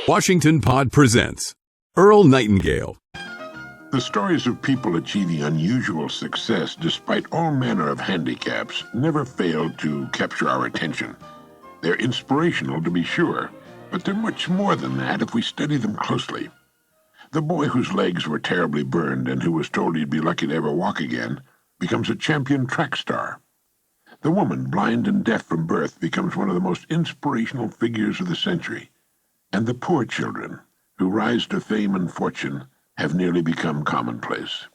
Washington Pod presents EARL Nightingale. The stories of people achieving unusual success despite all manner of handicaps never fail to capture our attention. They're inspirational, to be sure, but they're much more than that if we study them closely. The boy whose legs were terribly burned and who was told he'd be lucky to ever walk again becomes a champion track star. The woman, blind and deaf from birth, becomes one of the most inspirational figures of the century. And the poor children, who rise to fame and fortune, have nearly become commonplace.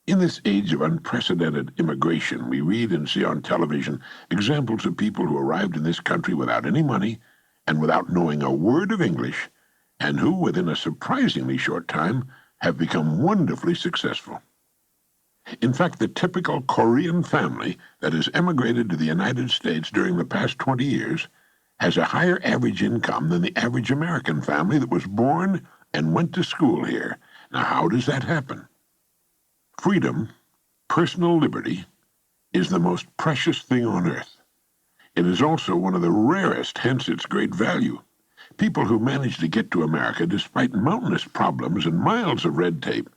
In this age of unprecedented immigration, we read and see on television examples of people who arrived in this country without any money and without knowing a word of English, and who, within a surprisingly short time, have become wonderfully successful. In fact, the typical Korean family that has emigrated to the United States during the past 20 years has a higher average income than the average American family that was born and went to school here. Now, how does that happen? Freedom, personal liberty, is the most precious thing on earth. It is also one of the rarest, hence its great value. People who manage to get to America despite mountainous problems and miles of red tape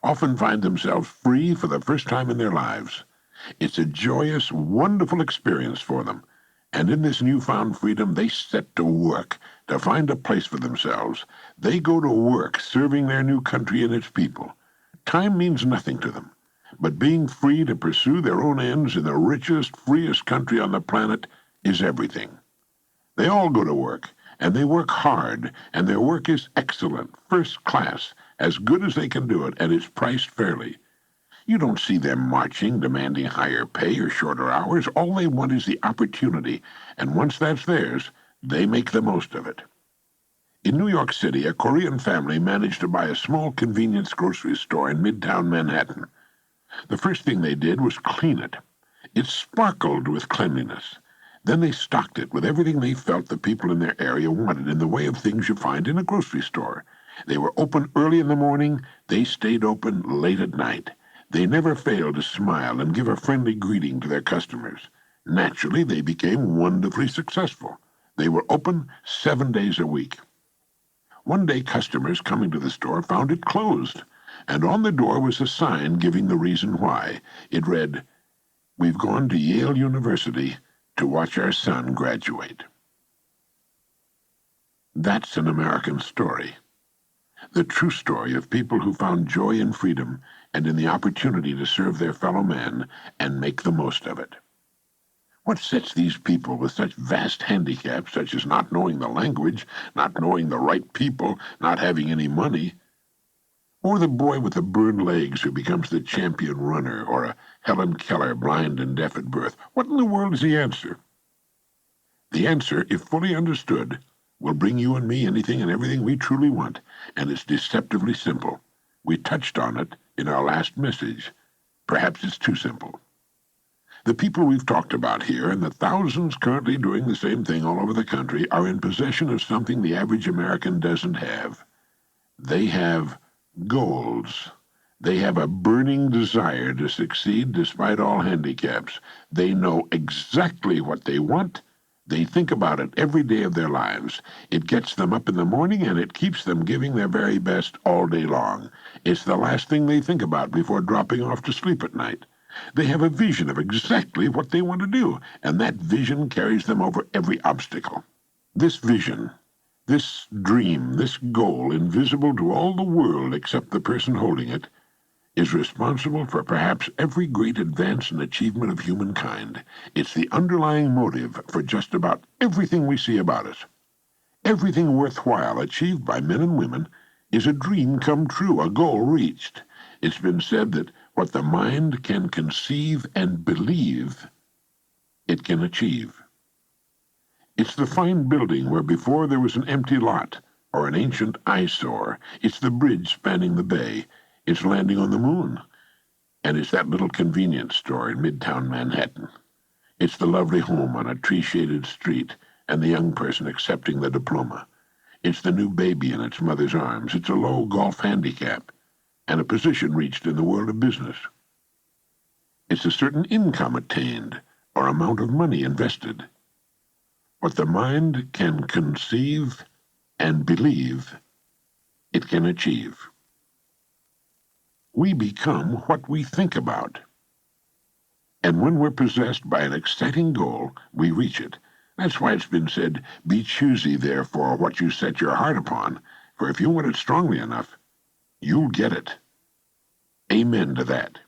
often find themselves free for the first time in their lives. It's a joyous, wonderful experience for them. And in this newfound freedom, they set to work to find a place for themselves. They go to work serving their new country and its people. Time means nothing to them, but being free to pursue their own ends in the richest, freest country on the planet is everything. They all go to work, and they work hard, and their work is excellent, first class, as good as they can do it, and it's priced fairly. You don't see them marching, demanding higher pay or shorter hours. All they want is the opportunity, and once that's theirs, they make the most of it. In New York City, a Korean family managed to buy a small convenience grocery store in Midtown Manhattan. The first thing they did was clean it. It sparkled with cleanliness. Then they stocked it with everything they felt the people in their area wanted in the way of things you find in a grocery store. They were open early in the morning. They stayed open late at night. They never failed to smile and give a friendly greeting to their customers. Naturally, they became wonderfully successful. They were open 7 days a week. One day, customers coming to the store found it closed, and on the door was a sign giving the reason why. It read, "We've gone to Yale University to watch our son graduate." That's an American story. The true story of people who found joy in freedom and in the opportunity to serve their fellow man and make the most of it. What sets these people with such vast handicaps, such as not knowing the language, not knowing the right people, not having any money? Or the boy with the burned legs who becomes the champion runner, or a Helen Keller, blind and deaf at birth? What in the world is the answer? The answer, if fully understood, will bring you and me anything and everything we truly want, and it's deceptively simple. We touched on it in our last message. Perhaps it's too simple. The people we've talked about here, and the thousands currently doing the same thing all over the country, are in possession of something the average American doesn't have. They have goals. They have a burning desire to succeed despite all handicaps. They know exactly what they want. They think about it every day of their lives. It gets them up in the morning, and it keeps them giving their very best all day long. It's the last thing they think about before dropping off to sleep at night. They have a vision of exactly what they want to do, and that vision carries them over every obstacle. This vision, this dream, this goal, invisible to all the world except the person holding it, is responsible for perhaps every great advance and achievement of humankind. It's the underlying motive for just about everything we see about us. Everything worthwhile achieved by men and women is a dream come true, a goal reached. It's been said that what the mind can conceive and believe, it can achieve. It's the fine building where before there was an empty lot or an ancient eyesore. It's the bridge spanning the bay. It's landing on the moon. And it's that little convenience store in Midtown Manhattan. It's the lovely home on a tree-shaded street and the young person accepting the diploma. It's the new baby in its mother's arms. It's a low golf handicap and a position reached in the world of business. It's a certain income attained or amount of money invested. What the mind can conceive and believe it can achieve. We become what we think about. And when we're possessed by an exciting goal, we reach it. That's why it's been said, be choosy, therefore, what you set your heart upon, for if you want it strongly enough, you'll get it. Amen to that.